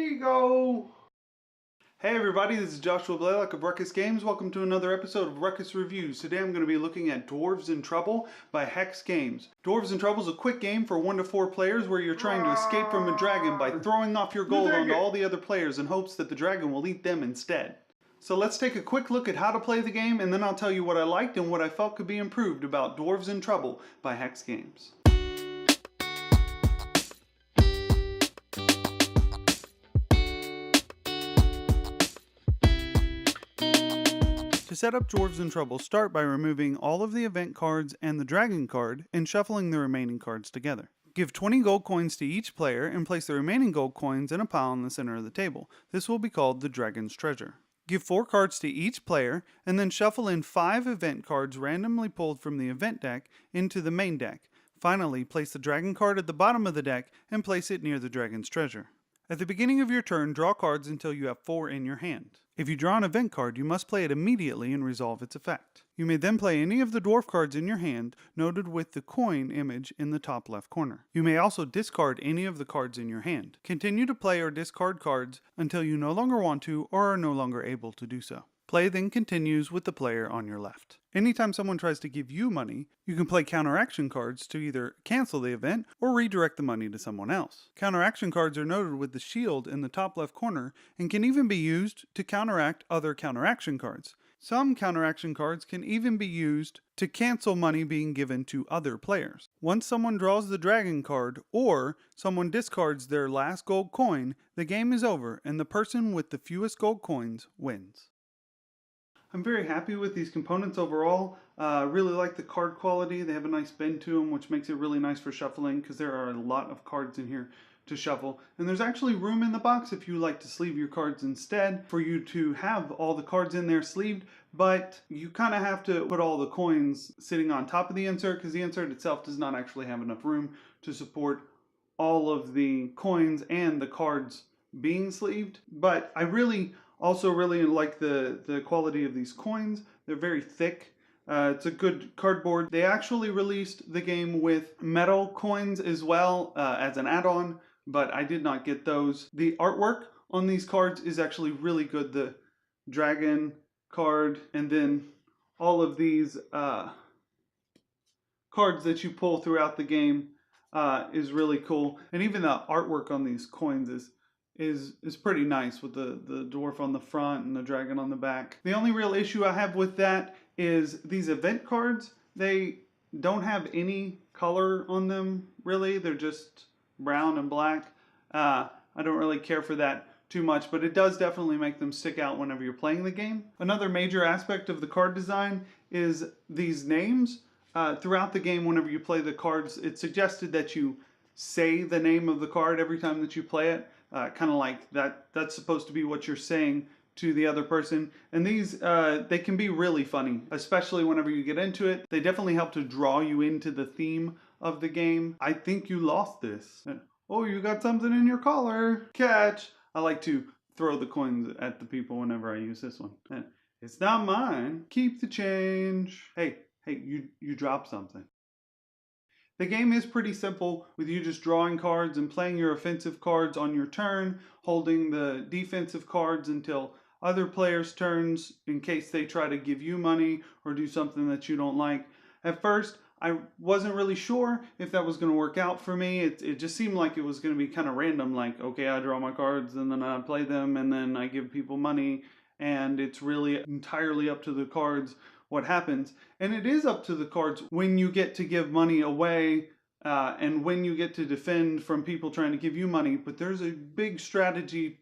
you go. Hey everybody, this is Joshua Blaylock of Rukus Games. Welcome to another episode of Rukus Reviews. Today I'm going to be looking at Dwarves in Trouble by Hex Games. Dwarves in Trouble is a quick game for 1 to 4 players where you're trying to escape from a dragon by throwing off your gold onto all the other players in hopes that the dragon will eat them instead. So let's take a quick look at how to play the game, and then I'll tell you what I liked and what I felt could be improved about Dwarves in Trouble by Hex Games. To set up Dwarves in Trouble, start by removing all of the event cards and the dragon card and shuffling the remaining cards together. Give 20 gold coins to each player and place the remaining gold coins in a pile in the center of the table. This will be called the Dragon's Treasure. Give 4 cards to each player and then shuffle in 5 event cards randomly pulled from the event deck into the main deck. Finally, place the dragon card at the bottom of the deck and place it near the Dragon's Treasure. At the beginning of your turn, draw cards until you have 4 in your hand. If you draw an event card, you must play it immediately and resolve its effect. You may then play any of the dwarf cards in your hand, noted with the coin image in the top left corner. You may also discard any of the cards in your hand. Continue to play or discard cards until you no longer want to or are no longer able to do so. Play then continues with the player on your left. Anytime someone tries to give you money, you can play counteraction cards to either cancel the event or redirect the money to someone else. Counteraction cards are noted with the shield in the top left corner and can even be used to counteract other counteraction cards. Some counteraction cards can even be used to cancel money being given to other players. Once someone draws the dragon card or someone discards their last gold coin, the game is over and the person with the fewest gold coins wins. I'm very happy with these components overall. Really like the card quality. They have a nice bend to them, which makes it really nice for shuffling because there are a lot of cards in here to shuffle. And there's actually room in the box if you like to sleeve your cards instead for you to have all the cards in there sleeved, but you kind of have to put all the coins sitting on top of the insert because the insert itself does not actually have enough room to support all of the coins and the cards being sleeved. But I also really like the quality of these coins. They're very thick. It's a good cardboard. They actually released the game with metal coins as well as an add-on, but I did not get those. The artwork on these cards is actually really good. The dragon card and then all of these cards that you pull throughout the game is really cool. And even the artwork on these coins is pretty nice with the dwarf on the front and the dragon on the back. The only real issue I have with that is these event cards, they don't have any color on them really. They're just brown and black. I don't really care for that too much, but it does definitely make them stick out whenever you're playing the game. Another major aspect of the card design is these names. Throughout the game, whenever you play the cards, it's suggested that you say the name of the card every time that you play it. Kind of like that's supposed to be what you're saying to the other person. And these, they can be really funny, especially whenever you get into it. They definitely help to draw you into the theme of the game. I think you lost this. Oh, you got something in your collar. Catch. I like to throw the coins at the people whenever I use this one. It's not mine. Keep the change. Hey, you dropped something. The game is pretty simple with you just drawing cards and playing your offensive cards on your turn, holding the defensive cards until other players' turns in case they try to give you money or do something that you don't like. At first, I wasn't really sure if that was going to work out for me. It just seemed like it was going to be kind of random, like, okay, I draw my cards and then I play them and then I give people money, and it's really entirely up to the cards what happens. And it is up to the cards when you get to give money away and when you get to defend from people trying to give you money. But there's a big strategy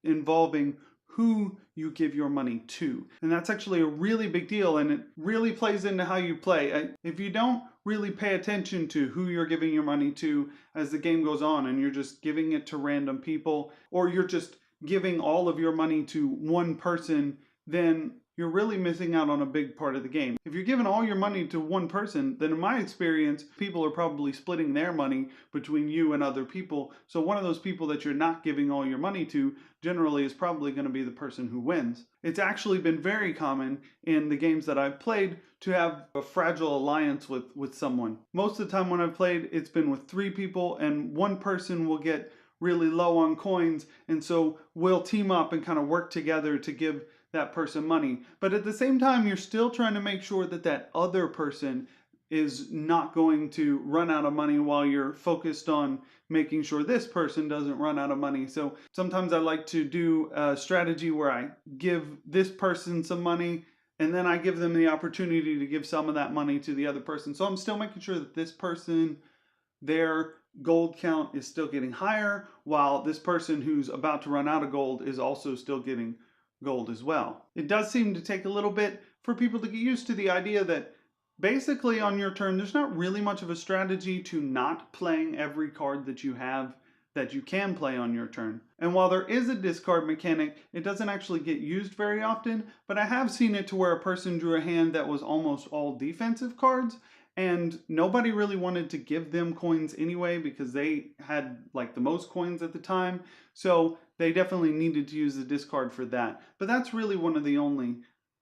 involving who you give your money to. And that's actually a really big deal, and it really plays into how you play. If you don't really pay attention to who you're giving your money to as the game goes on and you're just giving it to random people, or you're just giving all of your money to one person, then you're really missing out on a big part of the game. If you're giving all your money to one person, then in my experience, people are probably splitting their money between you and other people. So one of those people that you're not giving all your money to generally is probably going to be the person who wins. It's actually been very common in the games that I've played to have a fragile alliance with someone. Most of the time when I've played, it's been with 3 people, and one person will get really low on coins, and so we'll team up and kind of work together to give that person money. But at the same time, you're still trying to make sure that that other person is not going to run out of money while you're focused on making sure this person doesn't run out of money. So sometimes I like to do a strategy where I give this person some money and then I give them the opportunity to give some of that money to the other person. So I'm still making sure that this person, their gold count is still getting higher, while this person who's about to run out of gold is also still getting gold as well. It does seem to take a little bit for people to get used to the idea that basically on your turn, there's not really much of a strategy to not playing every card that you have that you can play on your turn. And while there is a discard mechanic, it doesn't actually get used very often, but I have seen it to where a person drew a hand that was almost all defensive cards, and nobody really wanted to give them coins anyway because they had like the most coins at the time. So they definitely needed to use the discard for that. But that's really one of the only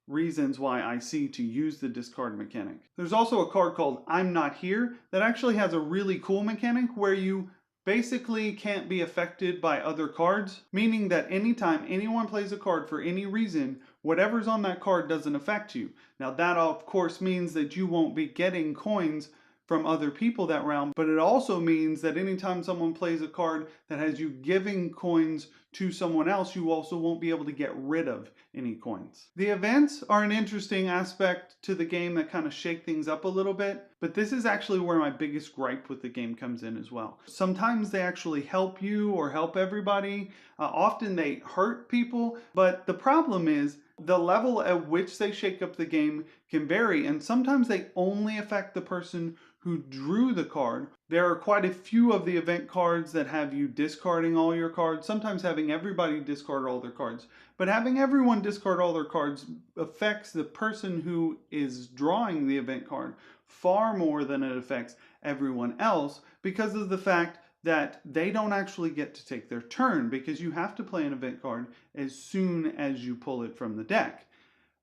reasons why I see to use the discard mechanic. There's also a card called I'm Not Here that actually has a really cool mechanic where you basically can't be affected by other cards, meaning that anytime anyone plays a card for any reason, whatever's on that card doesn't affect you. Now that of course means that you won't be getting coins from other people that round, but it also means that anytime someone plays a card that has you giving coins to someone else, you also won't be able to get rid of any coins. The events are an interesting aspect to the game that kind of shake things up a little bit, but this is actually where my biggest gripe with the game comes in as well. Sometimes they actually help you or help everybody. Often they hurt people, but the problem is the level at which they shake up the game can vary, and sometimes they only affect the person who drew the card. There are quite a few of the event cards that have you discarding all your cards, sometimes having everybody discard all their cards. But having everyone discard all their cards affects the person who is drawing the event card far more than it affects everyone else, because of the fact that they don't actually get to take their turn, because you have to play an event card as soon as you pull it from the deck.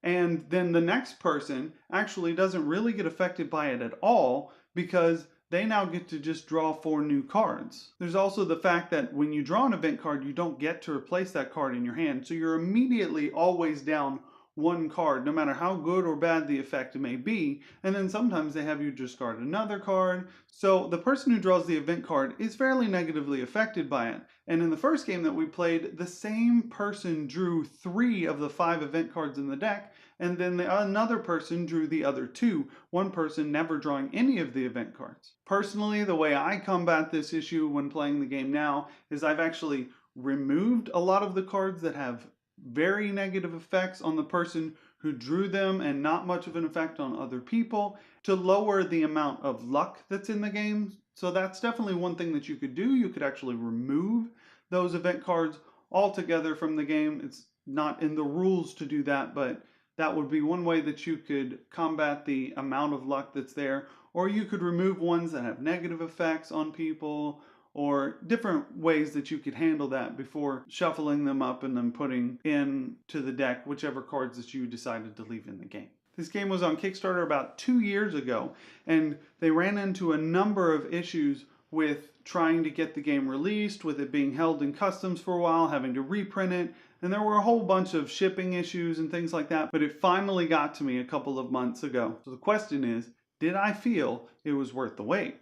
And then the next person actually doesn't really get affected by it at all, because they now get to just draw 4 new cards. There's also the fact that when you draw an event card, you don't get to replace that card in your hand. So you're immediately always down 1 card, no matter how good or bad the effect may be. And then sometimes they have you discard another card. So the person who draws the event card is fairly negatively affected by it. And in the first game that we played, the same person drew 3 of the 5 event cards in the deck, and then another person drew the other 2, one person never drawing any of the event cards. Personally, the way I combat this issue when playing the game now is I've actually removed a lot of the cards that have very negative effects on the person who drew them and not much of an effect on other people, to lower the amount of luck that's in the game. So that's definitely one thing that you could do. You could actually remove those event cards altogether from the game. It's not in the rules to do that, but that would be one way that you could combat the amount of luck that's there. Or you could remove ones that have negative effects on people, or different ways that you could handle that before shuffling them up and then putting into the deck whichever cards that you decided to leave in the game. This game was on Kickstarter about 2 years ago, and they ran into a number of issues with trying to get the game released, with it being held in customs for a while, having to reprint it, and there were a whole bunch of shipping issues and things like that, but it finally got to me a couple of months ago. So the question is, did I feel it was worth the wait?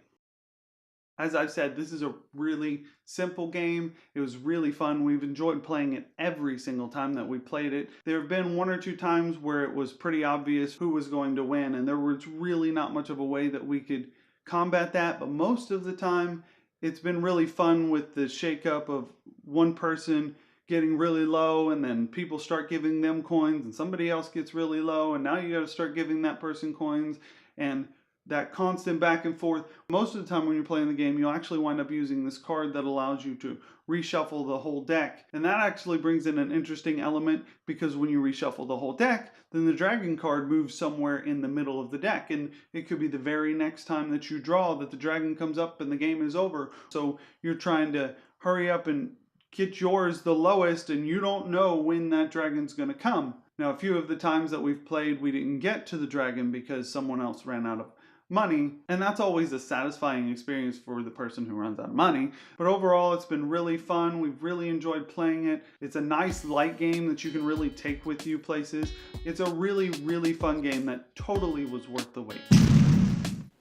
As I've said, this is a really simple game. It was really fun. We've enjoyed playing it every single time that we played it. There have been 1 or 2 times where it was pretty obvious who was going to win, and there was really not much of a way that we could combat that, but most of the time it's been really fun with the shakeup of one person getting really low, and then people start giving them coins, and somebody else gets really low, and now you got to start giving that person coins, and that constant back and forth. Most of the time when you're playing the game, you'll actually wind up using this card that allows you to reshuffle the whole deck. And that actually brings in an interesting element, because when you reshuffle the whole deck, then the dragon card moves somewhere in the middle of the deck. And it could be the very next time that you draw that the dragon comes up and the game is over. So you're trying to hurry up and get yours the lowest, and you don't know when that dragon's going to come. Now, a few of the times that we've played, we didn't get to the dragon because someone else ran out of money, and that's always a satisfying experience for the person who runs out of money. But overall, it's been really fun. We've really enjoyed playing it. It's a nice light game that you can really take with you places. It's a really, really fun game that totally was worth the wait.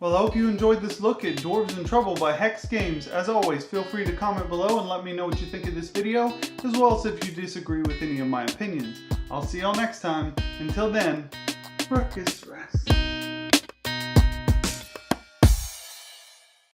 Well, I hope you enjoyed this look at Dwarves in Trouble by Hex Games. As always, feel free to comment below and let me know what you think of this video, as well as if you disagree with any of my opinions. I'll see y'all next time. Until then, Rukus rest.